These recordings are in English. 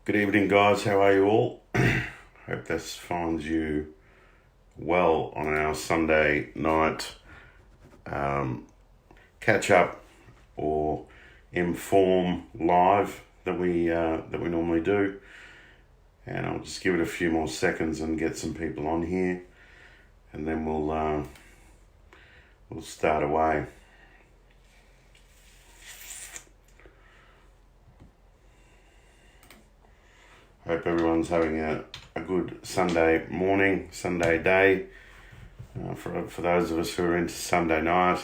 Good evening, guys. How are you all? Hope this finds you well on our Sunday night catch up or inform live that we normally do. And I'll just give it a few more seconds and get some people on here, and then we'll start away. Hope everyone's having a good Sunday morning, Sunday day. For those of us who are into Sunday night,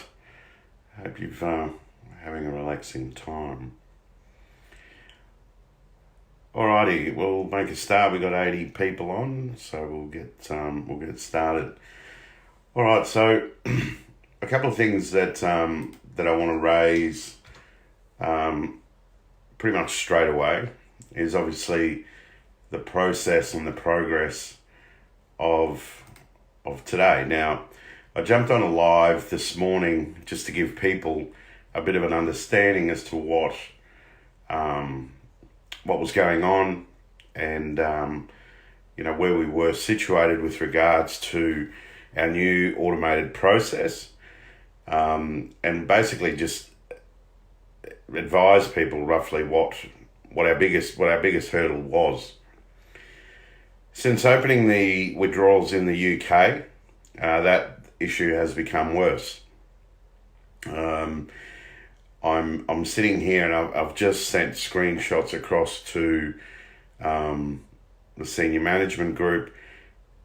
hope you've having a relaxing time. Alrighty, we'll make a start. We got 80 people on, so we'll get started. All right, so a couple of things that I want to raise pretty much straight away is obviously the process and the progress of today. Now, I jumped on a live this morning just to give people a bit of an understanding as to what was going on and where we were situated with regards to our new automated process, and basically just advise people roughly what our biggest hurdle was. Since opening the withdrawals in the UK, that issue has become worse. I'm sitting here and I've just sent screenshots across to the senior management group,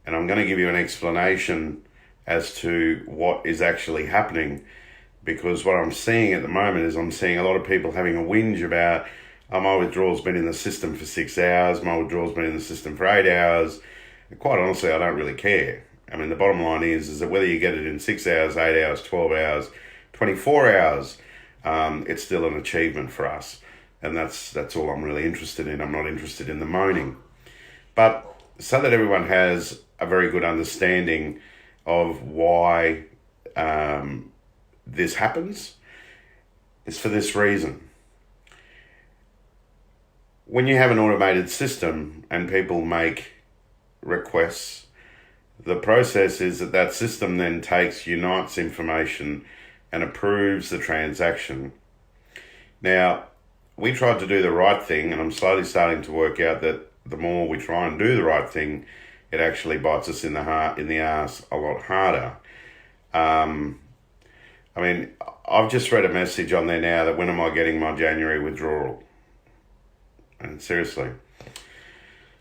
and I'm going to give you an explanation as to what is actually happening, because what I'm seeing at the moment is I'm seeing a lot of people having a whinge about, my withdrawal's been in the system for 6 hours, my withdrawal's been in the system for 8 hours. And quite honestly, I don't really care. I mean, the bottom line is that whether you get it in 6 hours, 8 hours, 12 hours, 24 hours, it's still an achievement for us. And that's all I'm really interested in. I'm not interested in the moaning. But so that everyone has a very good understanding of why this happens, is for this reason. When you have an automated system and people make requests, the process is that system then unites information and approves the transaction. Now, we tried to do the right thing, and I'm slowly starting to work out that the more we try and do the right thing, it actually bites us in the ass a lot harder. I mean, I've just read a message on there now that when am I getting my January withdrawal? And seriously.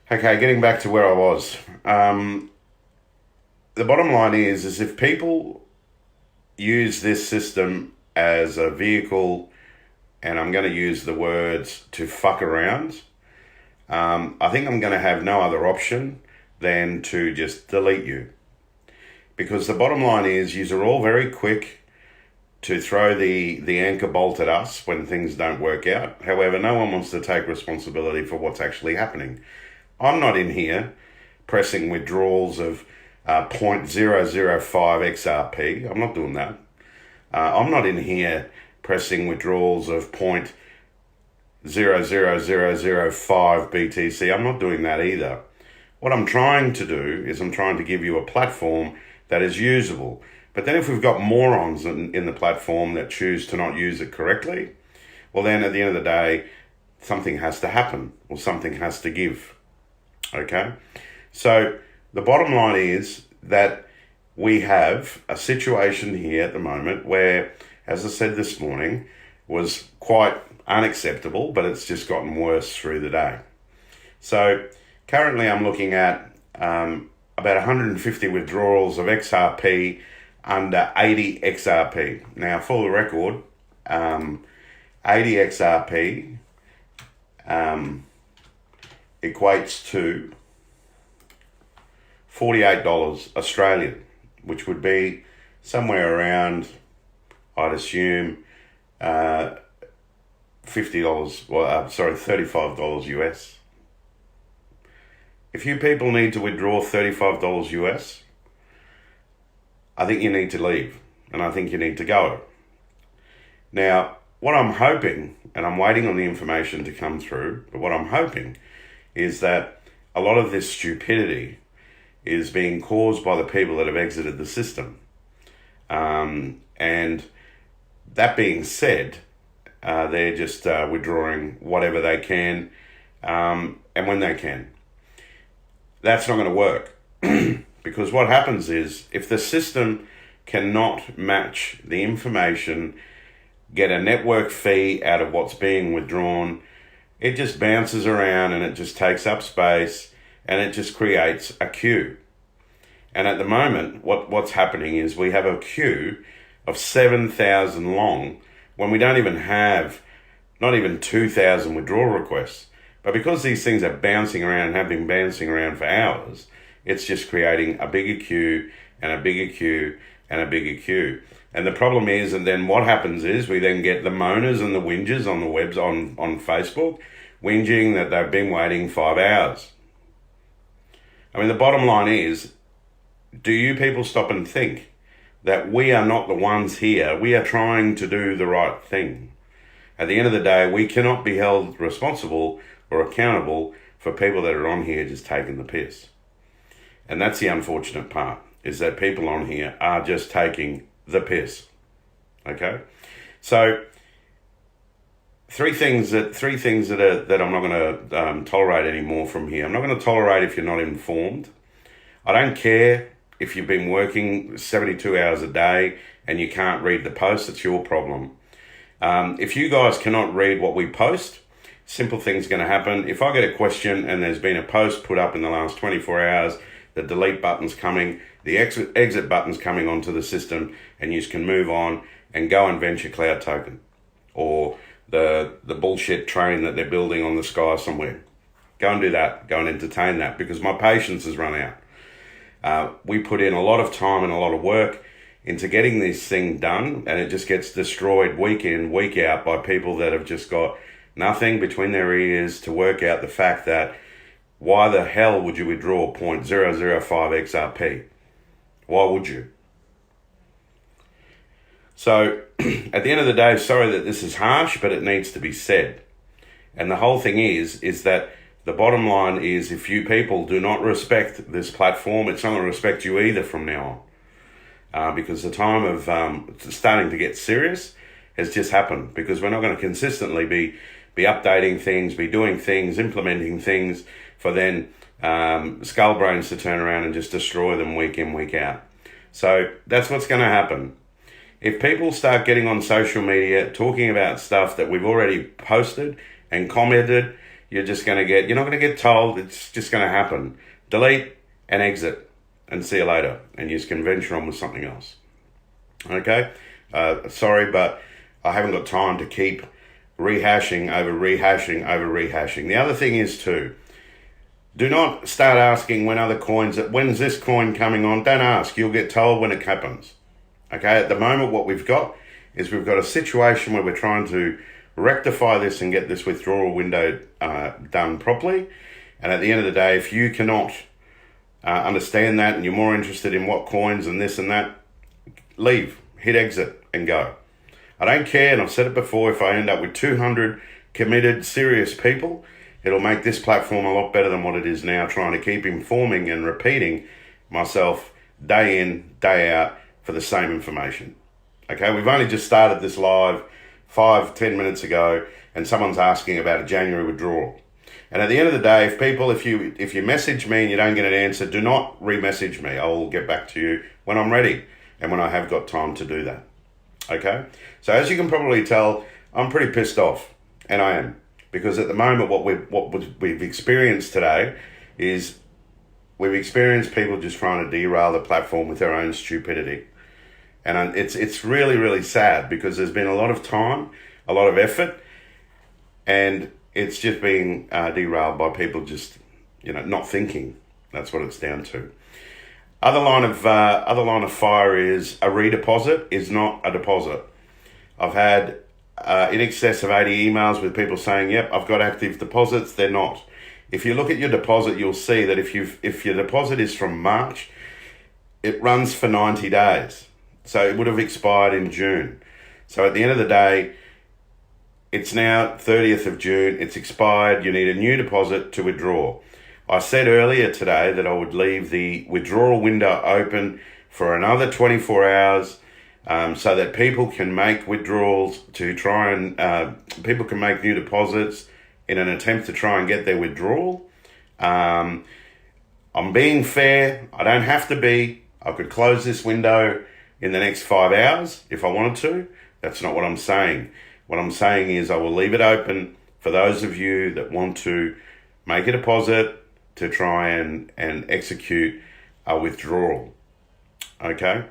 Okay, getting back to where I was. The bottom line is if people use this system as a vehicle, and I'm going to use the words to fuck around, I think I'm going to have no other option than to just delete you. Because the bottom line is you're all very quick to throw the anchor bolt at us when things don't work out. However, no one wants to take responsibility for what's actually happening. I'm not in here pressing withdrawals of 0.005 XRP. I'm not doing that. I'm not in here pressing withdrawals of 0.00005 BTC. I'm not doing that either. What I'm trying to do is I'm trying to give you a platform that is usable. But then if we've got morons in the platform that choose to not use it correctly, well then at the end of the day, something has to happen or something has to give. Okay? So the bottom line is that we have a situation here at the moment where, as I said this morning, was quite unacceptable, but it's just gotten worse through the day. So currently I'm looking at about 150 withdrawals of XRP under 80 XRP. Now, for the record, 80 XRP equates to $48 Australian, which would be somewhere around, I'd assume, $35 US. If you people need to withdraw $35 US, I think you need to leave, and I think you need to go. Now, what I'm hoping, and I'm waiting on the information to come through, but what I'm hoping is that a lot of this stupidity is being caused by the people that have exited the system. And that being said, they're just withdrawing whatever they can and when they can. That's not going to work because what happens is if the system cannot match the information, get a network fee out of what's being withdrawn, it just bounces around and it just takes up space and it just creates a queue. And at the moment, what's happening is we have a queue of 7,000 long when we don't even have not even 2,000 withdrawal requests. But because these things are bouncing around and have been bouncing around for hours, it's just creating a bigger queue and a bigger queue and a bigger queue. And the problem is, and then what happens is we then get the moaners and the whingers on the webs on Facebook, whinging that they've been waiting 5 hours. I mean, the bottom line is, do you people stop and think that we are not the ones here? We are trying to do the right thing. At the end of the day, we cannot be held responsible or accountable for people that are on here just taking the piss. And that's the unfortunate part, is that people on here are just taking the piss. Okay? So, three things that I'm not going to tolerate anymore from here. I'm not going to tolerate if you're not informed. I don't care if you've been working 72 hours a day and you can't read the post. It's your problem. If you guys cannot read what we post, simple thing's going to happen. If I get a question and there's been a post put up in the last 24 hours, the delete button's coming, the exit button's coming onto the system, and you can move on and go and vent your cloud token or the bullshit train that they're building on the sky somewhere. Go and do that. Go and entertain that, because my patience has run out. We put in a lot of time and a lot of work into getting this thing done, and it just gets destroyed week in, week out by people that have just got nothing between their ears to work out the fact that why the hell would you withdraw 0.005 XRP? Why would you? So, at the end of the day, sorry that this is harsh, but it needs to be said. And the whole thing is that the bottom line is, if you people do not respect this platform, it's not going to respect you either from now on. Because the time of starting to get serious has just happened, because we're not going to consistently be updating things, be doing things, implementing things for then skull brains to turn around and just destroy them week in, week out. So that's what's going to happen. If people start getting on social media talking about stuff that we've already posted and commented, you're not going to get told, it's just going to happen. Delete and exit and see you later. And you just can venture on with something else. Okay? Sorry, but I haven't got time to keep rehashing over rehashing. The other thing is too, do not start asking when's this coin coming on. Don't ask. You'll get told when it happens. Okay? At the moment, what we've got is we've got a situation where we're trying to rectify this and get this withdrawal window done properly. And at the end of the day, if you cannot understand that and you're more interested in what coins and this and that, leave, hit exit and go. I don't care, and I've said it before, if I end up with 200 committed, serious people, it'll make this platform a lot better than what it is now, trying to keep informing and repeating myself day in, day out for the same information. Okay, we've only just started this live 5-10 minutes ago, and someone's asking about a January withdrawal. And at the end of the day, if you message me and you don't get an answer, do not re-message me. I will get back to you when I'm ready and when I have got time to do that. Okay? So as you can probably tell, I'm pretty pissed off, and I am, because at the moment what we've experienced today is we've experienced people just trying to derail the platform with their own stupidity. And it's really, really sad, because there's been a lot of time, a lot of effort, and it's just being derailed by people just, not thinking. That's what it's down to. Other line of fire is a redeposit is not a deposit. I've had in excess of 80 emails with people saying, "Yep, I've got active deposits." They're not. If you look at your deposit, you'll see that if your deposit is from March, it runs for 90 days. So it would have expired in June. So at the end of the day, it's now 30th of June, it's expired, you need a new deposit to withdraw. I said earlier today that I would leave the withdrawal window open for another 24 hours so that people can make withdrawals to try and people can make new deposits in an attempt to try and get their withdrawal. I'm being fair. I don't have to be. I could close this window in the next 5 hours if I wanted to. That's not what I'm saying. What I'm saying is I will leave it open for those of you that want to make a deposit to try and execute a withdrawal. Okay?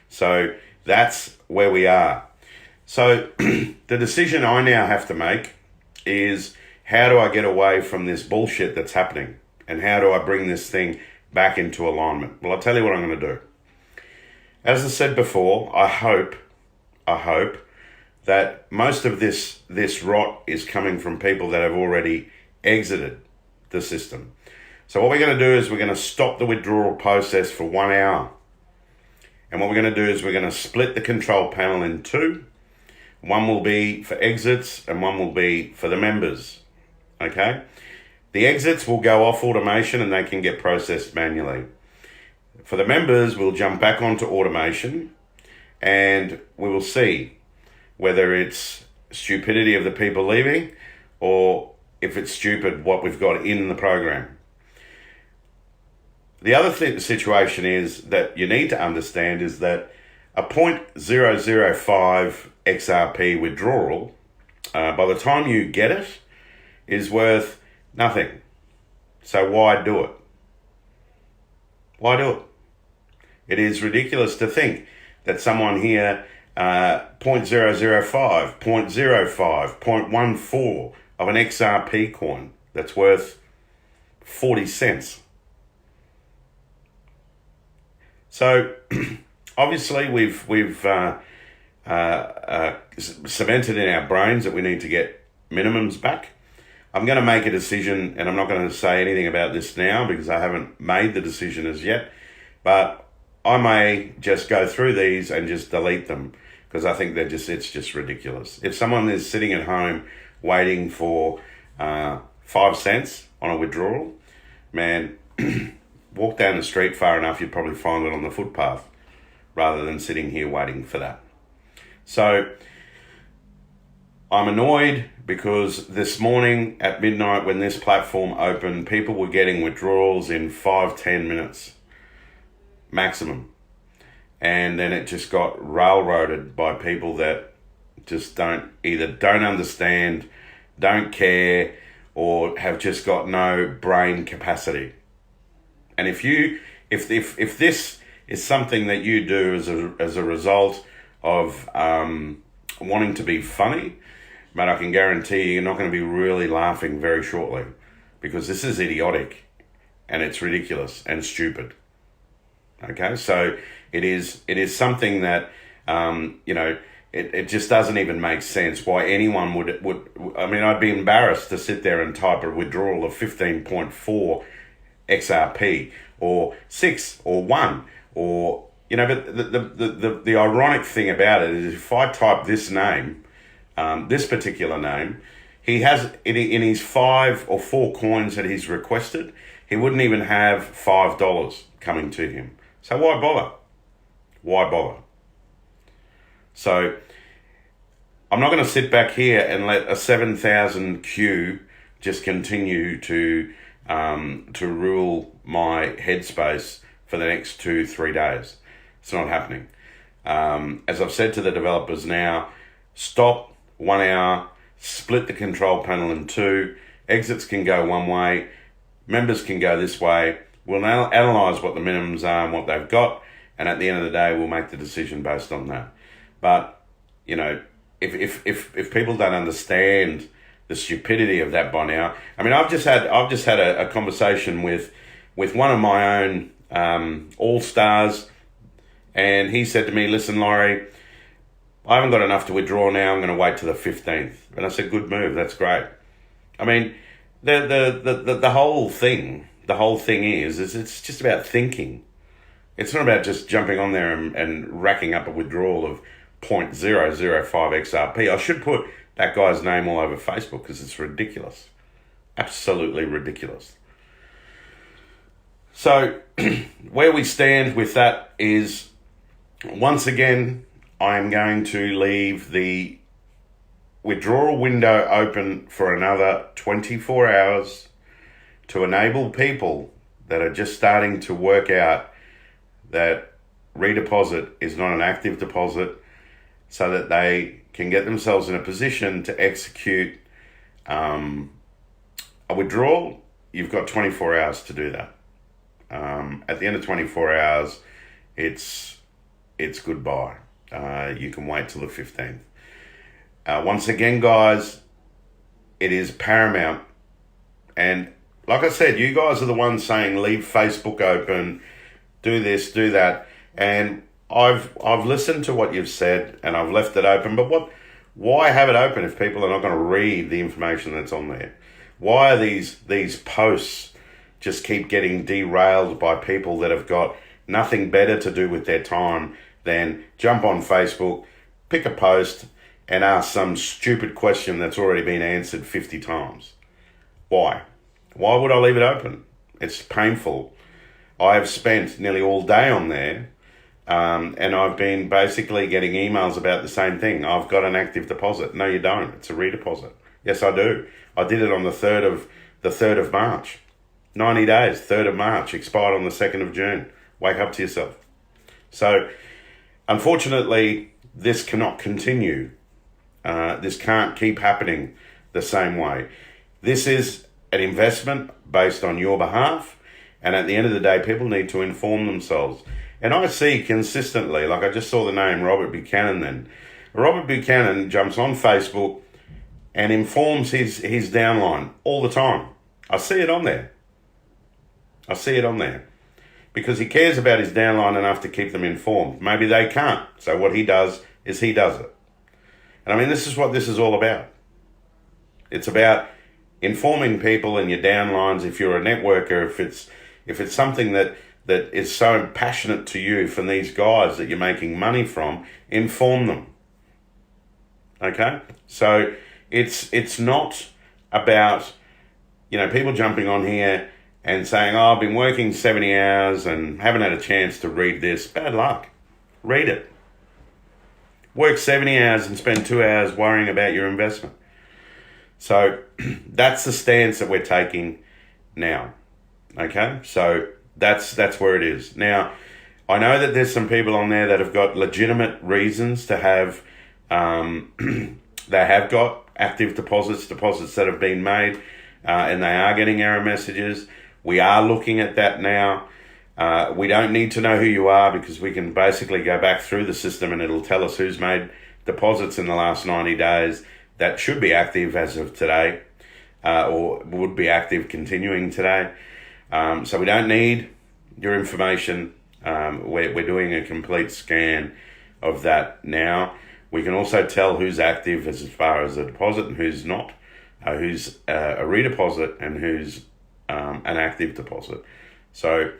So that's where we are. So the decision I now have to make is, how do I get away from this bullshit that's happening? And how do I bring this thing back into alignment? Well, I'll tell you what I'm going to do. As I said before, I hope that most of this rot is coming from people that have already exited the system. So what we're going to do is we're going to stop the withdrawal process for 1 hour. And what we're going to do is we're going to split the control panel in two. One will be for exits and one will be for the members. Okay? The exits will go off automation and they can get processed manually. For the members, we'll jump back onto automation and we will see whether it's stupidity of the people leaving or if it's stupid what we've got in the program. The other situation is that you need to understand is that a 0.005 XRP withdrawal, by the time you get it, is worth nothing. So why do it? Why do it? It is ridiculous to think that someone here 0.005, 0.05, 0.14 of an XRP coin that's worth 40 cents. So obviously we've cemented in our brains that we need to get minimums back. I'm going to make a decision, and I'm not going to say anything about this now because I haven't made the decision as yet, but I may just go through these and just delete them because I think it's just ridiculous. If someone is sitting at home waiting for 5 cents on a withdrawal, man, walk down the street far enough, you'd probably find it on the footpath rather than sitting here waiting for that. So I'm annoyed because this morning at midnight when this platform opened, people were getting withdrawals in 5-10 minutes maximum. And then it just got railroaded by people that just don't understand, don't care, or have just got no brain capacity. And if this is something that you do as a result of wanting to be funny, but I can guarantee you're not going to be really laughing very shortly because this is idiotic and it's ridiculous and stupid. Okay, so it is something that it just doesn't even make sense why anyone would. I mean, I'd be embarrassed to sit there and type a withdrawal of 15.4 XRP or 6 or 1 or but the ironic thing about it is if I type this name, this particular name, he has in his 5 or 4 coins that he's requested, he wouldn't even have $5 coming to him. So why bother? Why bother? So I'm not going to sit back here and let a 7,000 queue just continue to rule my headspace for the next 2-3 days. It's not happening. As I've said to the developers now, stop 1 hour, split the control panel in two. Exits can go one way, members can go this way. We'll now analyse what the minimums are and what they've got, and at the end of the day, we'll make the decision based on that. But if people don't understand the stupidity of that by now, I mean, I've just had a conversation with one of my own all-stars, and he said to me, "Listen, Laurie, I haven't got enough to withdraw now. I'm going to wait till the 15th." And I said, "Good move. That's great." I mean, the whole thing is it's just about thinking. It's not about just jumping on there and racking up a withdrawal of 0.005 XRP. I should put that guy's name all over Facebook because it's ridiculous. Absolutely ridiculous. So where we stand with that is, once again, I am going to leave the withdrawal window open for another 24 hours to enable people that are just starting to work out that redeposit is not an active deposit, so that they can get themselves in a position to execute a withdrawal. You've got 24 hours to do that. At the end of 24 hours, it's goodbye. You can wait till the 15th. Once again, guys, it is paramount. And like I said, you guys are the ones saying leave Facebook open, do this, do that. And I've listened to what you've said and I've left it open. But why have it open if people are not going to read the information that's on there? Why are these posts just keep getting derailed by people that have got nothing better to do with their time than jump on Facebook, pick a post, and ask some stupid question that's already been answered 50 times? Why? Why would I leave it open? It's painful. I have spent nearly all day on there, and I've been basically getting emails about the same thing. I've got an active deposit. No, you don't. It's a redeposit. Yes, I do. I did it on the 3rd of March. 90 days, 3rd of March, expired on the 2nd of June. Wake up to yourself. So, unfortunately, this cannot continue. This can't keep happening the same way. This is an investment based on your behalf, and at the end of the day, people need to inform themselves. And I see consistently, like I just saw the name Robert Buchanan then. Robert Buchanan jumps on Facebook and informs his downline all the time. I see it on there. Because he cares about his downline enough to keep them informed. Maybe they can't. So what he does is he does it. And I mean, this is what this is all about. It's about informing people and your downlines. If you're a networker, if it's something that is so passionate to you from these guys that you're making money from, inform them. Okay? So it's not about, people jumping on here and saying, oh, I've been working 70 hours and haven't had a chance to read this. Bad luck. Read it. Work 70 hours and spend 2 hours worrying about your investment. So that's the stance that we're taking now. Okay? So that's where it is. Now, I know that there's some people on there that have got legitimate reasons to have, they have got active deposits that have been made, and they are getting error messages. We are looking at that now. We don't need to know who you are, because we can basically go back through the system and it'll tell us who's made deposits in the last 90 days that should be active as of today, or would be active continuing today. So we don't need your information. We're doing a complete scan of that now. We can also tell who's active as far as a deposit and who's not, who's a redeposit and who's an active deposit. So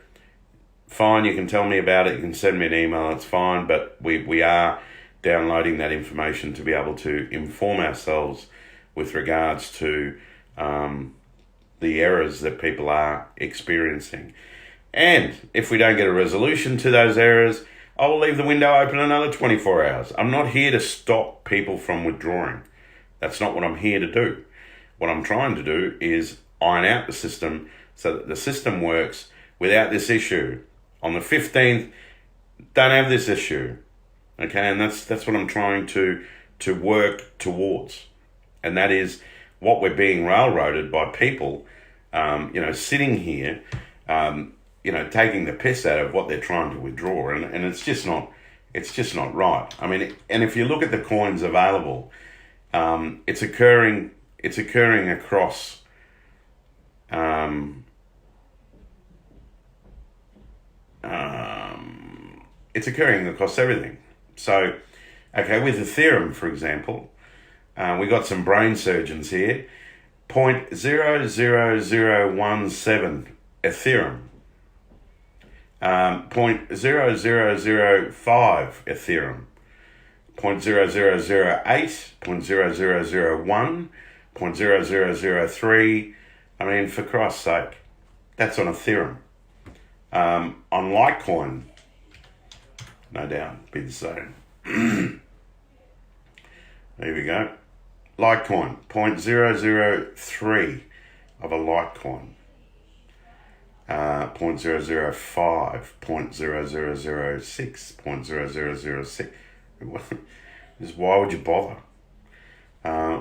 fine, you can tell me about it, you can send me an email, it's fine, but we are downloading that information to be able to inform ourselves with regards to the errors that people are experiencing. And if we don't get a resolution to those errors, I will leave the window open another 24 hours. I'm not here to stop people from withdrawing. That's not what I'm here to do. What I'm trying to do is iron out the system so that the system works without this issue. On the 15th, don't have this issue. Okay, and that's what I'm trying to work towards. And that is what we're being railroaded by people, sitting here, taking the piss out of what they're trying to withdraw. And it's just not right. I mean, and if you look at the coins available, it's occurring across it's occurring across everything. So, okay, with Ethereum, for example, we got some brain surgeons here. 0.00017 Ethereum. 0.0005 Ethereum. 0.0008, 0.0001, 0.0003. I mean, for Christ's sake, that's on Ethereum. On Litecoin, no doubt, be the same. There we go. Litecoin, 0.003 of a Litecoin. 0.005, 0.0006, 0.0006. Just why would you bother?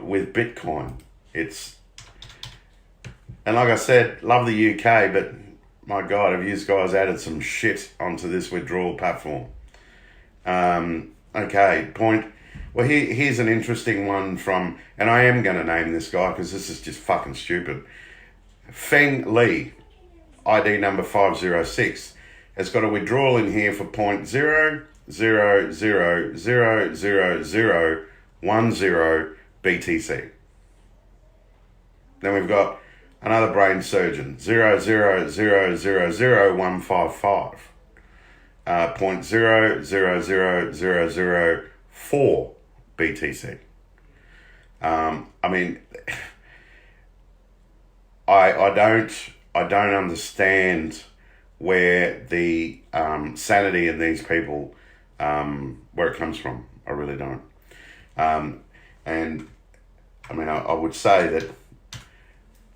With Bitcoin, and like I said, love the UK, but my God, have you guys added some shit onto this withdrawal platform? Okay, well, here's an interesting one from, and I am going to name this guy because this is just fucking stupid. Feng Li, ID number 506, has got a withdrawal in here for 0.0000010 BTC. Then we've got another brain surgeon, 0.0000155, 0.00004 BTC. I mean, I don't understand where the sanity in these people, where it comes from. I really don't. And I mean, I would say that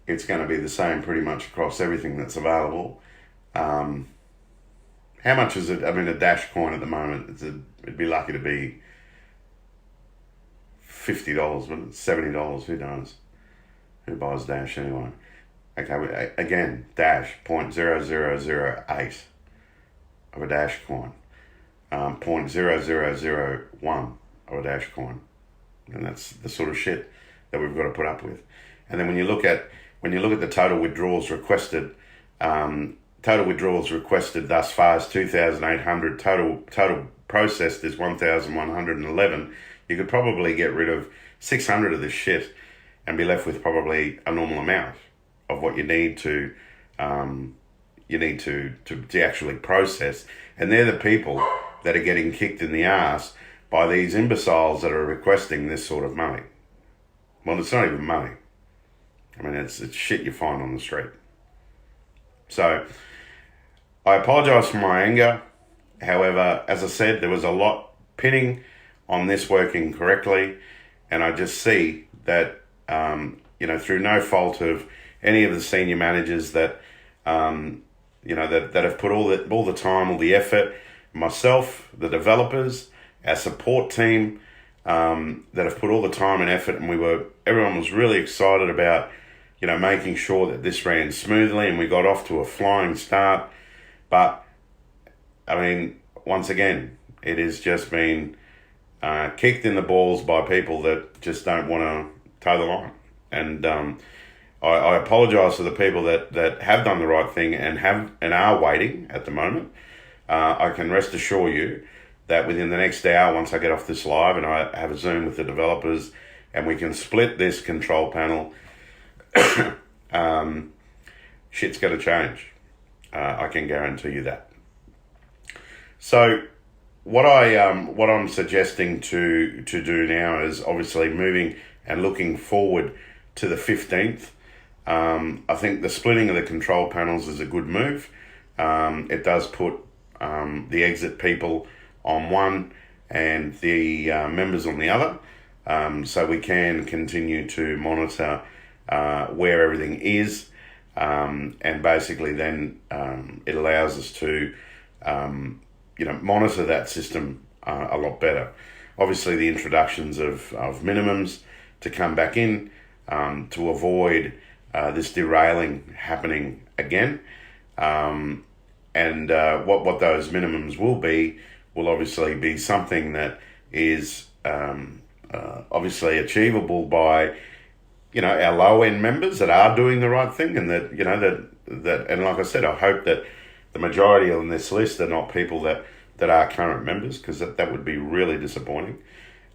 it's going to be the same pretty much across everything that's available. How much is it? I mean, a Dash coin at the moment, it'd be lucky to be $50, but it's $70. Who knows? Who buys Dash anyway? Okay, again, Dash, 0.0008 of a Dash coin. 0.0001 of a Dash coin. And that's the sort of shit that we've got to put up with. And then when you look at the total withdrawals requested, thus far is 2,800. Total processed is 1,111. You could probably get rid of 600 of this shit and be left with probably a normal amount of what you need to actually process. And they're the people that are getting kicked in the ass by these imbeciles that are requesting this sort of money. Well, it's not even money. I mean, it's shit you find on the street. So, I apologise for my anger. However, as I said, there was a lot pinning on this working correctly. And I just see that, through no fault of any of the senior managers that, that have put all the time, all the effort, myself, the developers, our support team, that have put all the time and effort, and everyone was really excited about, making sure that this ran smoothly and we got off to a flying start. But, I mean, once again, it has just been kicked in the balls by people that just don't want to toe the line. And I apologise to the people that have done the right thing and are waiting at the moment. I can rest assure you that within the next hour, once I get off this live and I have a Zoom with the developers and we can split this control panel, shit's going to change. I can guarantee you that. So what I'm suggesting to do now is obviously moving and looking forward to the 15th. I think the splitting of the control panels is a good move. It does put the exit people on one and the members on the other, so we can continue to monitor where everything is, and basically then it allows us to monitor that system a lot better. Obviously the introductions of minimums to come back in to avoid this derailing happening again, and what those minimums will obviously be something that is obviously achievable by our low end members that are doing the right thing, and that and like I said, I hope that the majority on this list are not people that are current members, because that would be really disappointing.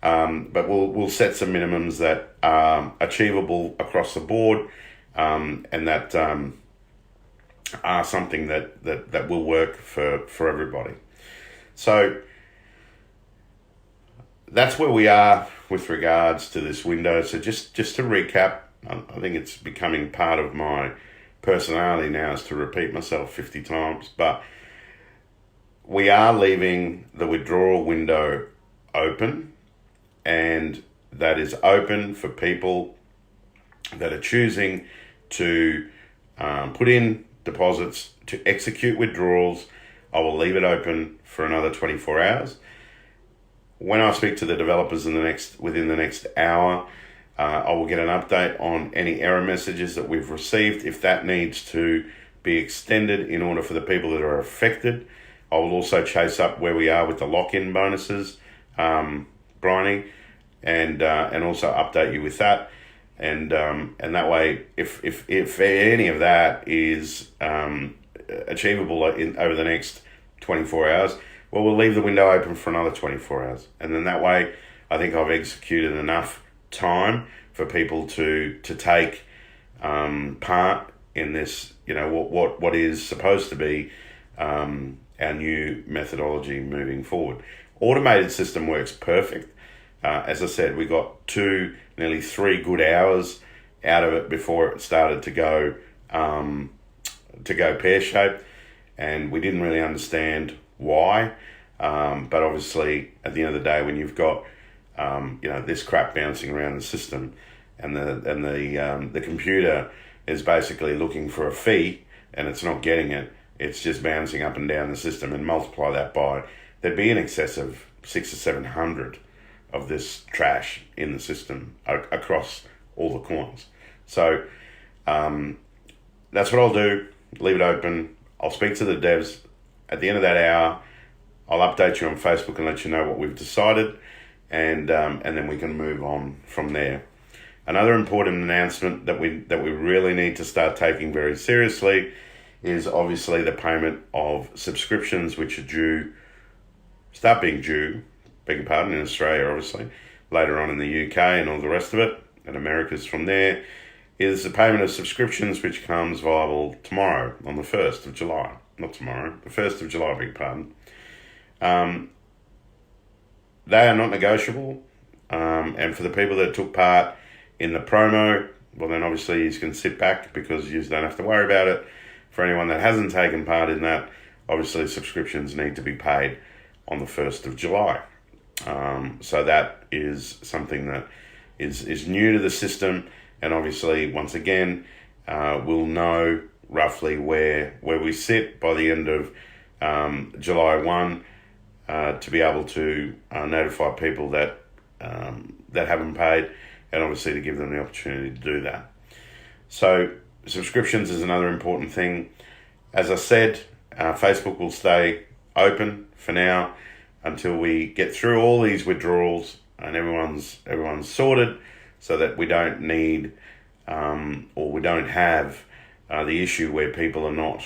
But we'll set some minimums that are achievable across the board, and that are something that will work for everybody. So that's where we are with regards to this window. So just to recap, I think it's becoming part of my personality now is to repeat myself 50 times, but we are leaving the withdrawal window open, and that is open for people that are choosing to put in deposits to execute withdrawals. I will leave it open for another 24 hours. When I speak to the developers within the next hour, I will get an update on any error messages that we've received. If that needs to be extended in order for the people that are affected, I will also chase up where we are with the lock-in bonuses, Bryony, and also update you with that. And that way, if any of that is achievable over the next 24 hours, well, we'll leave the window open for another 24 hours. And then that way, I think I've executed enough time for people to take part in this, what is supposed to be our new methodology moving forward. Automated system works perfect. As I said, we got nearly 3 good hours out of it before it started to go pear-shaped, and we didn't really understand why. But obviously, at the end of the day, when you've got this crap bouncing around the system, and the computer is basically looking for a fee, and it's not getting it. It's just bouncing up and down the system, and multiply that by, there'd be in excess of 600 or 700 of this trash in the system across all the coins. So that's what I'll do. Leave it open. I'll speak to the devs at the end of that hour. I'll update you on Facebook and let you know what we've decided, and then we can move on from there. Another important announcement that we really need to start taking very seriously is obviously the payment of subscriptions, which are start being due, beg your pardon, in Australia, obviously, later on in the UK and all the rest of it, and America's from there, is the payment of subscriptions, which comes viable tomorrow on the 1st of July. Not tomorrow, the 1st of July, beg your pardon. They are not negotiable, and for the people that took part in the promo, well then obviously you can sit back because you don't have to worry about it. For anyone that hasn't taken part in that, obviously subscriptions need to be paid on the 1st of July. So that is something that is new to the system, and obviously once again we'll know roughly where we sit by the end of July 1 to be able to notify people that haven't paid, and obviously to give them the opportunity to do that. So subscriptions is another important thing. As I said, Facebook will stay open for now until we get through all these withdrawals and everyone's sorted, so that we don't need or we don't have the issue where people are not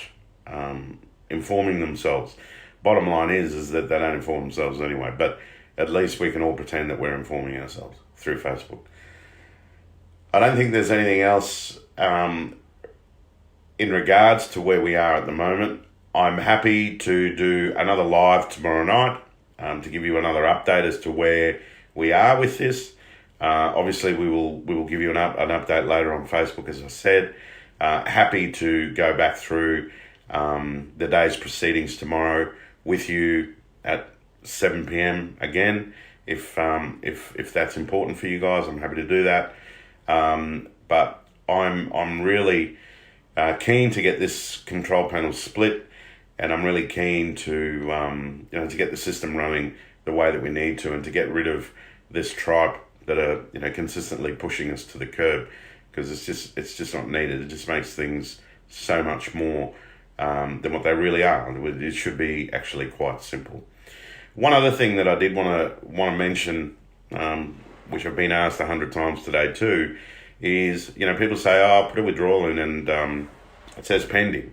informing themselves. Bottom line is that they don't inform themselves anyway, but at least we can all pretend that we're informing ourselves through Facebook. I don't think there's anything else in regards to where we are at the moment. I'm happy to do another live tomorrow night to give you another update as to where we are with this. Obviously, we will give you an update later on Facebook, as I said. Happy to go back through the day's proceedings tomorrow with you at 7 p.m. again. If that's important for you guys, I'm happy to do that. But I'm really keen to get this control panel split, and I'm really keen to to get the system running the way that we need to, and to get rid of this tribe that are consistently pushing us to the curb, because it's just not needed. It just makes things so much more than what they really are. It should be actually quite simple. One other thing that I did want to mention, which I've been asked 100 times today too, is people say, "Oh, put a withdrawal in and it says pending."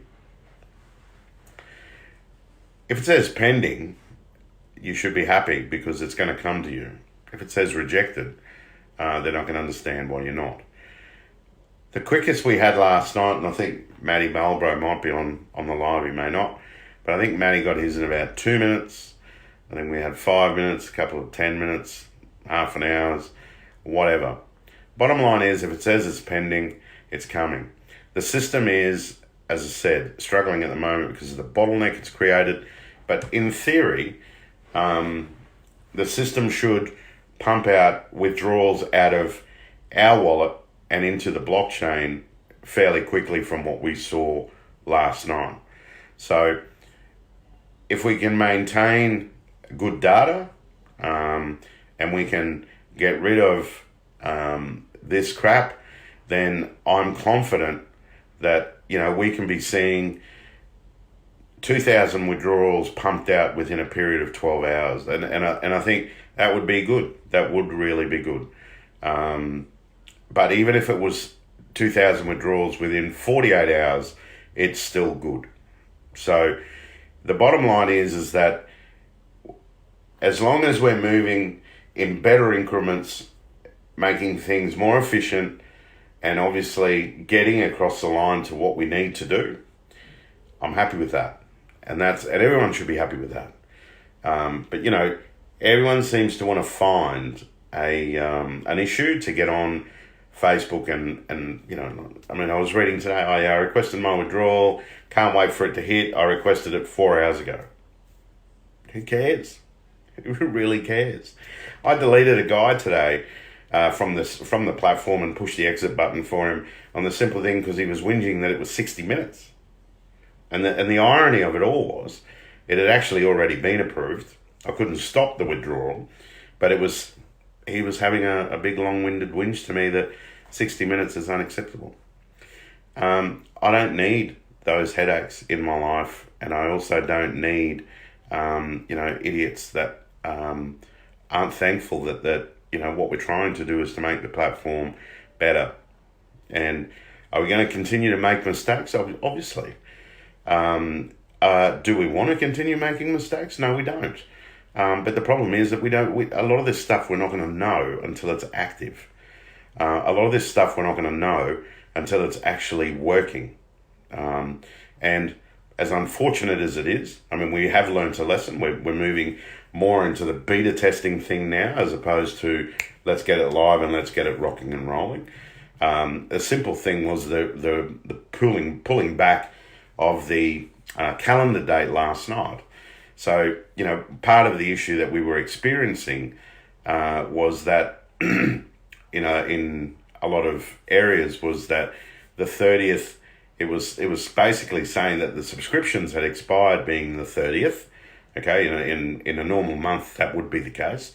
If it says pending, you should be happy because it's going to come to you. If it says rejected, they're not going to understand why you're not. The quickest we had last night, and I think Matty Malbro might be on the live, he may not, but I think Matty got his in about 2 minutes. I think we had 5 minutes, a couple of 10 minutes, half an hour's, whatever. Bottom line is, if it says it's pending, it's coming. The system is, as I said, struggling at the moment because of the bottleneck it's created. But in theory, the system should pump out withdrawals out of our wallet and into the blockchain fairly quickly from what we saw last night. So if we can maintain good data, and we can get rid of this crap, then I'm confident that, we can be seeing 2,000 withdrawals pumped out within a period of 12 hours. And I think that would be good. That would really be good. But even if it was 2,000 withdrawals within 48 hours, it's still good. So the bottom line is that as long as we're moving in better increments, making things more efficient, and obviously getting across the line to what we need to do, I'm happy with that. And everyone should be happy with that. But everyone seems to want to find an issue to get on Facebook and I was reading today, I requested my withdrawal, can't wait for it to hit. I requested it 4 hours ago. Who cares? Who really cares? I deleted a guy today from the platform and pushed the exit button for him on the simple thing because he was whinging that it was 60 minutes. And the irony of it all was it had actually already been approved. I couldn't stop the withdrawal, but he was having a big long-winded whinge to me that 60 minutes is unacceptable. I don't need those headaches in my life, and I also don't need idiots that aren't thankful that what we're trying to do is to make the platform better. And are we going to continue to make mistakes? Obviously. Do we want to continue making mistakes? No, we don't. But the problem is that a lot of this stuff we're not going to know until it's active. A lot of this stuff we're not going to know until it's actually working. And as unfortunate as it is, we have learned a lesson. We're moving more into the beta testing thing now, as opposed to let's get it live and let's get it rocking and rolling. A simple thing was the pulling back of the calendar date last night. So, part of the issue that we were experiencing was that, in a lot of areas was that the 30th, it was basically saying that the subscriptions had expired being the 30th. Okay, in a normal month, that would be the case.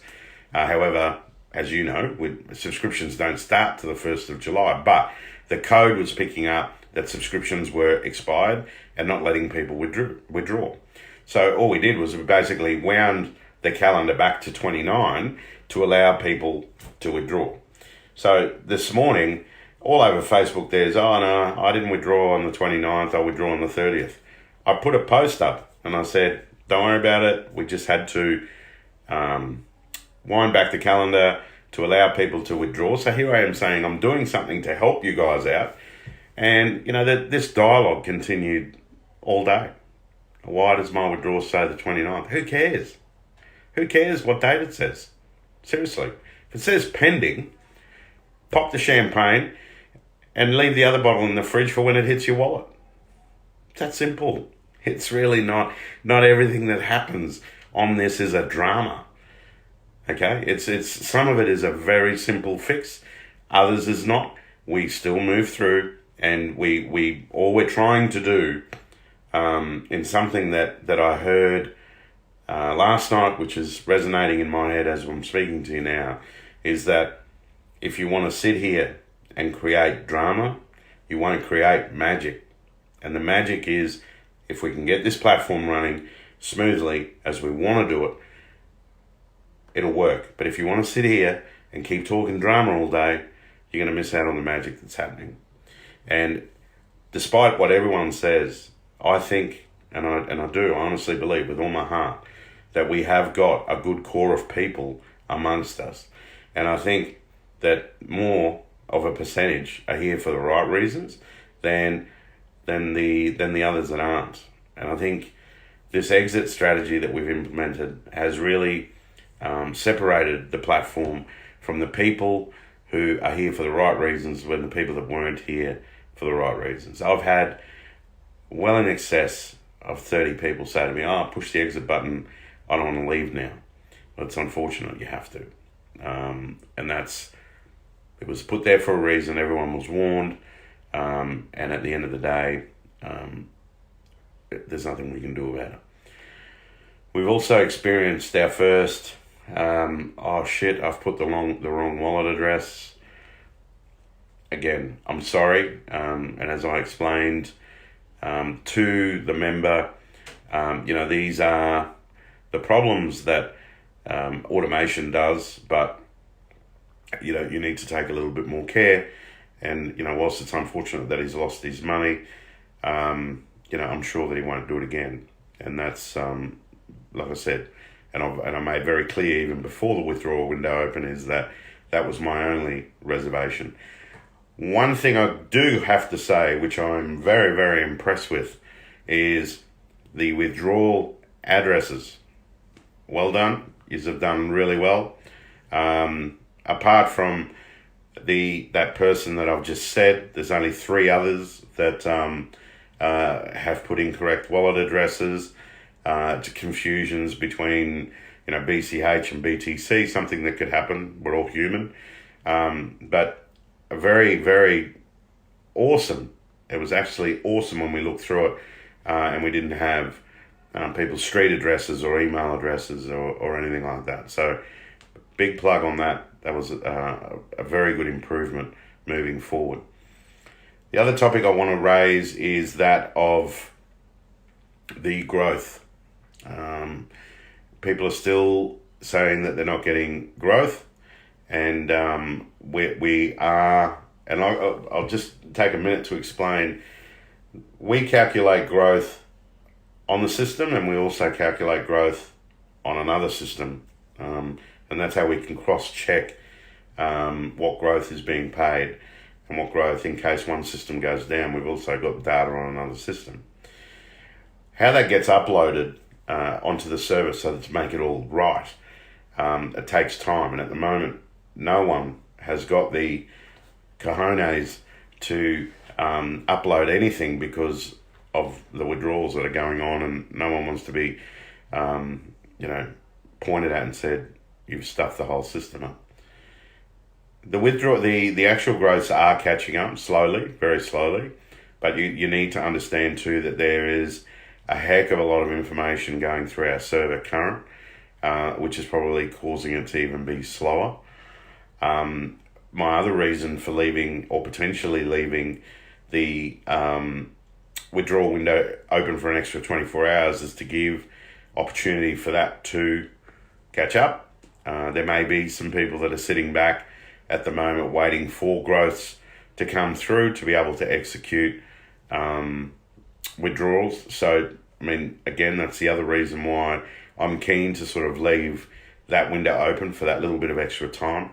However, as you know, subscriptions don't start to the 1st of July, but the code was picking up that subscriptions were expired and not letting people withdraw. So all we did was we basically wound the calendar back to 29 to allow people to withdraw. So this morning, all over Facebook, there's, oh no, I didn't withdraw on the 29th, I'll withdraw on the 30th. I put a post up and I said, don't worry about it. We just had to wind back the calendar to allow people to withdraw. So here I am saying I'm doing something to help you guys out. And, this dialogue continued all day. Why does my withdrawal say the 29th? Who cares? Who cares what date it says? Seriously. If it says pending, pop the champagne and leave the other bottle in the fridge for when it hits your wallet. It's that simple. It's really not everything that happens on this is a drama. Okay? It's some of it is a very simple fix. Others is not. We still move through, and we all we're trying to do in something that I heard last night, which is resonating in my head as I'm speaking to you now, is that if you want to sit here and create drama, you won't create magic. And the magic is if we can get this platform running smoothly as we want to do it, it'll work. But if you want to sit here and keep talking drama all day, you're going to miss out on the magic that's happening. And despite what everyone says, I think, and I do honestly believe with all my heart, that we have got a good core of people amongst us. And I think that more of a percentage are here for the right reasons than the others that aren't. And I think this exit strategy that we've implemented has really separated the platform from the people who are here for the right reasons when the people that weren't here for the right reasons. I've had well in excess of 30 people say to me, "Oh, push the exit button, I don't want to leave now." Well, it's unfortunate, you have to. And it was put there for a reason, everyone was warned, and at the end of the day, there's nothing we can do about it. We've also experienced our first, oh shit, I've put the wrong wallet address. Again, I'm sorry, and as I explained to the member, these are the problems that automation does, but you need to take a little bit more care. And whilst it's unfortunate that he's lost his money, I'm sure that he won't do it again. And that's like I said, and I made very clear even before the withdrawal window open, is that was my only reservation. One thing I do have to say, which I'm very, very impressed with, is the withdrawal addresses. Well done. You have done really well. Apart from that person that I've just said, there's only 3 others that have put incorrect wallet addresses, to confusions between BCH and BTC, something that could happen. We're all human. But very, very awesome. It was actually awesome when we looked through it, and we didn't have people's street addresses or email addresses or anything like that. So big plug on that. That was a very good improvement moving forward. The other topic I want to raise is that of the growth. People are still saying that they're not getting growth, and we are, and I'll just take a minute to explain. We calculate growth on the system, and we also calculate growth on another system, and that's how we can cross-check what growth is being paid and what growth, in case one system goes down, we've also got data on another system. How that gets uploaded onto the server so to make it all right, it takes time, and at the moment no one has got the cojones to upload anything because of the withdrawals that are going on, and no one wants to be pointed at and said, "You've stuffed the whole system up." The actual growths are catching up slowly, very slowly, but you need to understand too that there is a heck of a lot of information going through our server current, which is probably causing it to even be slower. My other reason for leaving, or potentially leaving, the withdrawal window open for an extra 24 hours is to give opportunity for that to catch up. There may be some people that are sitting back at the moment waiting for growths to come through to be able to execute withdrawals. So, again, that's the other reason why I'm keen to sort of leave that window open for that little bit of extra time.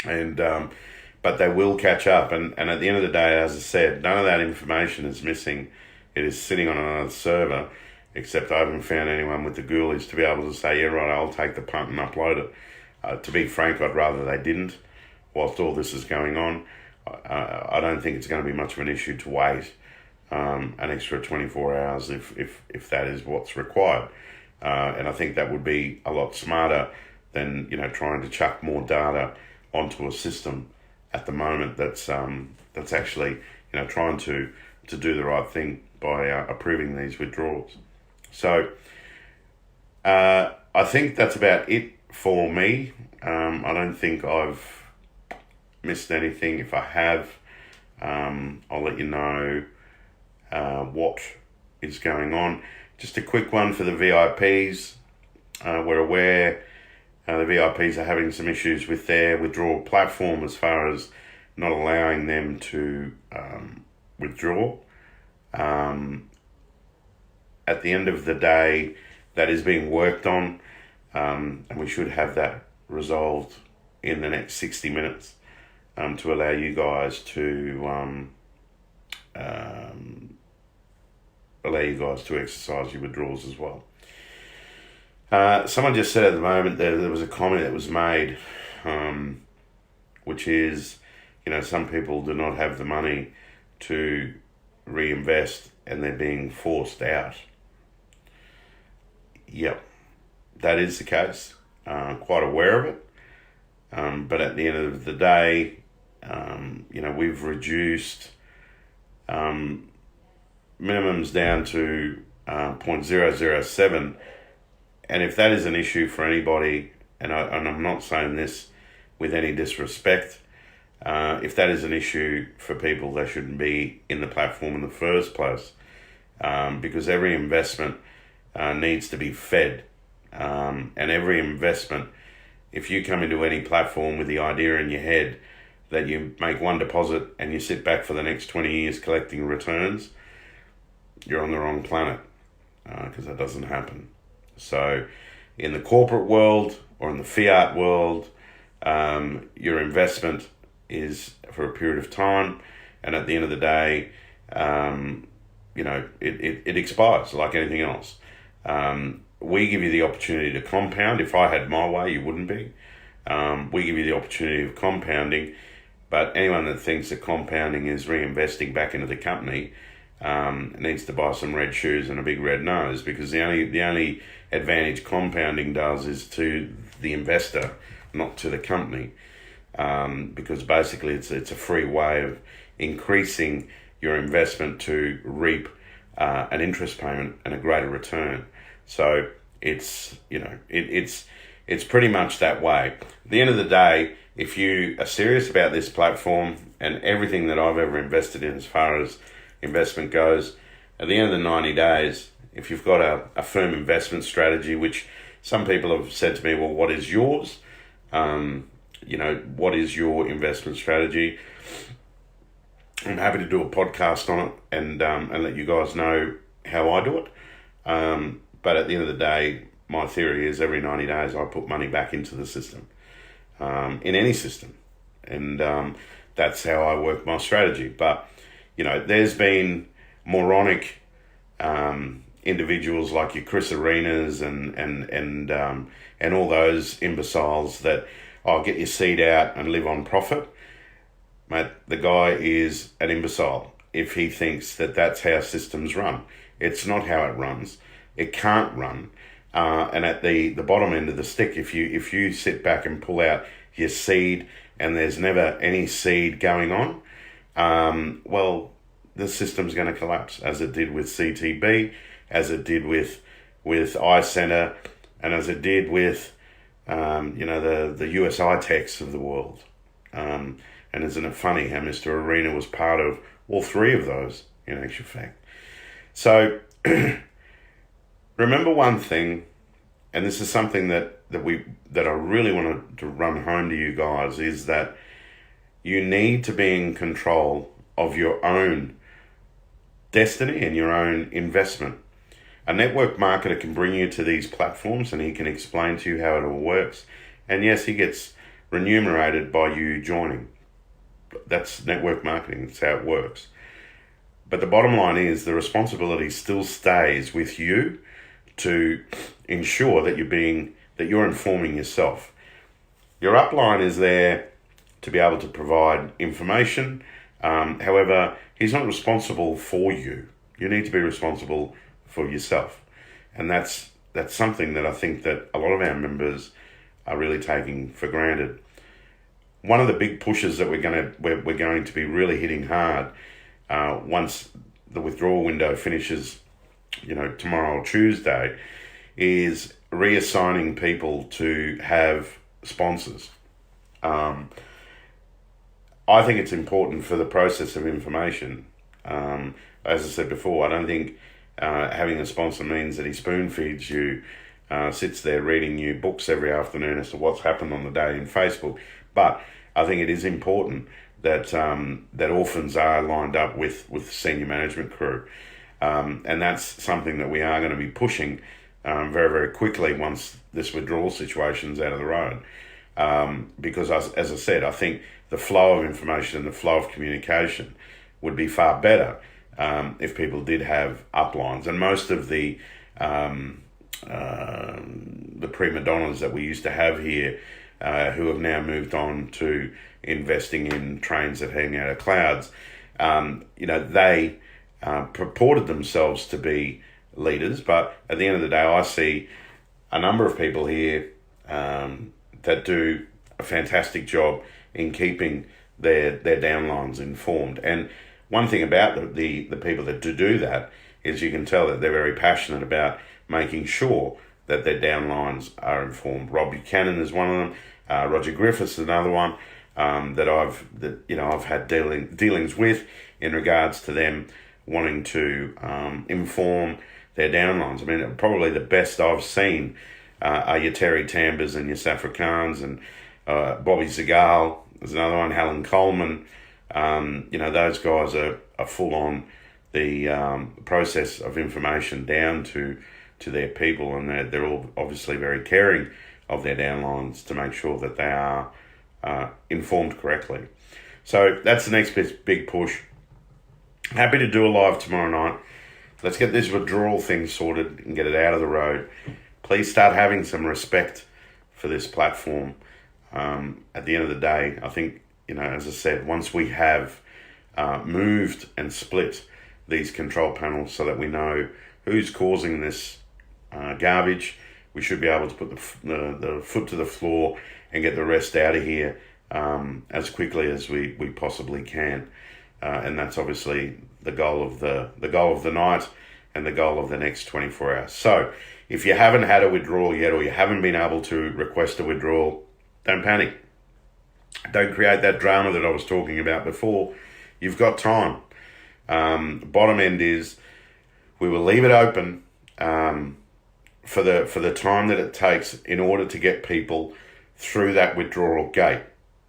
And but they will catch up, and at the end of the day, as I said, none of that information is missing. It is sitting on another server, except I haven't found anyone with the ghoulies to be able to say, "Yeah, right, I'll take the punt and upload it." To be frank, I'd rather they didn't. Whilst all this is going on, I don't think it's going to be much of an issue to wait an extra 24 hours if that is what's required. And I think that would be a lot smarter than trying to chuck more data onto a system at the moment that's actually trying to do the right thing by approving these withdrawals. So I think that's about it for me. I don't think I've missed anything. If I have, I'll let you know what is going on. Just a quick one for the VIPs. We're aware the VIPs are having some issues with their withdrawal platform as far as not allowing them to withdraw. At the end of the day, that is being worked on, and we should have that resolved in the next 60 minutes to allow you guys to exercise your withdrawals as well. Someone just said at the moment there was a comment that was made, which is, some people do not have the money to reinvest and they're being forced out. Yep, that is the case. Quite aware of it. But at the end of the day, we've reduced minimums down to 0.007. And if that is an issue for anybody, and I'm not saying this with any disrespect, if that is an issue for people, they shouldn't be in the platform in the first place, because every investment needs to be fed. And every investment, if you come into any platform with the idea in your head that you make one deposit and you sit back for the next 20 years collecting returns, you're on the wrong planet, because that doesn't happen. So in the corporate world or in the fiat world, your investment is for a period of time, and at the end of the day, it expires like anything else. We give you the opportunity to compound. If I had my way, you wouldn't be. We give you the opportunity of compounding, but anyone that thinks that compounding is reinvesting back into the company needs to buy some red shoes and a big red nose, because the only advantage compounding does is to the investor, not to the company, because basically it's a free way of increasing your investment to reap an interest payment and a greater return. So it's pretty much that way. At the end of the day, if you are serious about this platform and everything that I've ever invested in as far as investment goes, at the end of the 90 days, if you've got a firm investment strategy, which some people have said to me, well, what is yours? What is your investment strategy? I'm happy to do a podcast on it and let you guys know how I do it. But at the end of the day, my theory is every 90 days I put money back into the system, in any system. And that's how I work my strategy. But, there's been moronic individuals like your Chris Arenas and all those imbeciles that, get your seed out and live on profit. Mate, the guy is an imbecile if he thinks that that's how systems run. It's not how it runs. It can't run. And at the bottom end of the stick, if you sit back and pull out your seed and there's never any seed going on, well, the system's going to collapse, as it did with CTB, as it did with iCenter, and as it did with the USI techs of the world. And isn't it funny how Mr. Arena was part of all three of those, in actual fact? So remember one thing, and this is something that I really wanted to run home to you guys, is that you need to be in control of your own destiny and your own investment. A network marketer can bring you to these platforms and he can explain to you how it all works. And yes, he gets remunerated by you joining. That's network marketing. That's how it works. But the bottom line is the responsibility still stays with you to ensure that you're informing yourself. Your upline is there to be able to provide information. However, he's not responsible for you. You need to be responsible for yourself. And that's something that I think that a lot of our members are really taking for granted. One of the big pushes that we're going to be really hitting hard once the withdrawal window finishes, tomorrow or Tuesday, is reassigning people to have sponsors. I think it's important for the process of information. As I said before, I don't think having a sponsor means that he spoon feeds you, sits there reading you books every afternoon as to what's happened on the day in Facebook. But I think it is important that that orphans are lined up with senior management crew. And that's something that we are going to be pushing very, very quickly once this withdrawal situation's out of the road. Because as I said, I think the flow of information and the flow of communication would be far better if people did have uplines. And most of the the prima donnas that we used to have here, who have now moved on to investing in trains that hang out of clouds. They purported themselves to be leaders, but at the end of the day, I see a number of people here that do a fantastic job in keeping their downlines informed. And one thing about the people that do that is you can tell that they're very passionate about making sure that their downlines are informed. Rob Buchanan is one of them. Roger Griffiths is another one that I've had dealings with in regards to them wanting to inform their downlines. I mean, probably the best I've seen are your Terry Tambers and your Safra Khans and Bobby Zagal. There's another one, Helen Coleman. Those guys are full on the process of information down to their people, and they're all obviously very caring of their downlines to make sure that they are informed correctly. So that's the next big push. Happy to do a live tomorrow night. Let's get this withdrawal thing sorted and get it out of the road. Please start having some respect for this platform. At the end of the day, I think, as I said, once we have moved and split these control panels so that we know who's causing this garbage, we should be able to put the foot to the floor and get the rest out of here as quickly as we possibly can. And that's obviously the goal of the night and the goal of the next 24 hours. So if you haven't had a withdrawal yet, or you haven't been able to request a withdrawal, don't panic. Don't create that drama that I was talking about before. You've got time. Bottom end is we will leave it open for the time that it takes in order to get people through that withdrawal gate.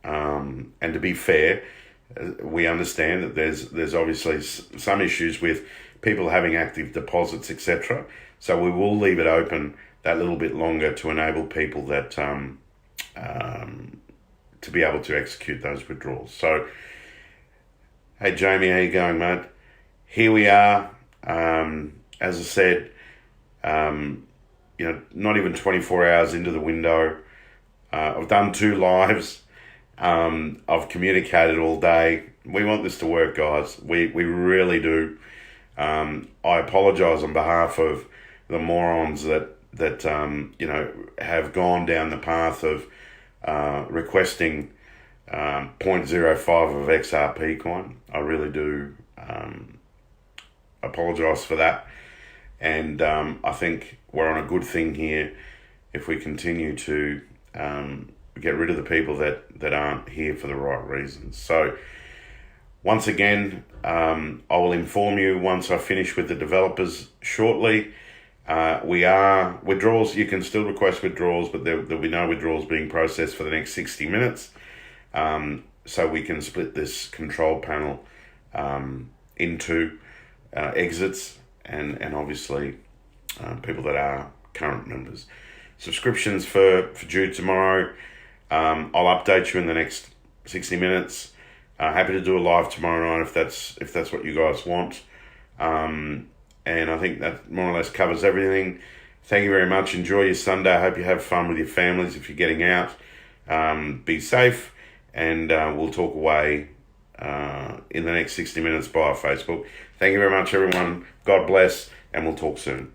And to be fair, we understand that there's obviously some issues with people having active deposits, etc. So we will leave it open that little bit longer to enable people that to be able to execute those withdrawals. So, hey Jamie, how you going, mate? Here we are. As I said, not even 24 hours into the window. I've done 2 lives. I've communicated all day. We want this to work, guys. We really do. I apologise on behalf of the morons that have gone down the path of requesting 0.05 of XRP coin. I really do apologise for that. And I think we're on a good thing here if we continue to get rid of the people that aren't here for the right reasons. So once again, I will inform you once I finish with the developers shortly. We are withdrawals. You can still request withdrawals, but there'll be no withdrawals being processed for the next 60 minutes. So we can split this control panel into exits and obviously people that are current members. Subscriptions for due tomorrow. I'll update you in the next 60 minutes. Happy to do a live tomorrow night if that's what you guys want. And I think that more or less covers everything. Thank you very much. Enjoy your Sunday. I hope you have fun with your families if you're getting out. Be safe, and we'll talk away in the next 60 minutes via Facebook. Thank you very much, everyone. God bless, and we'll talk soon.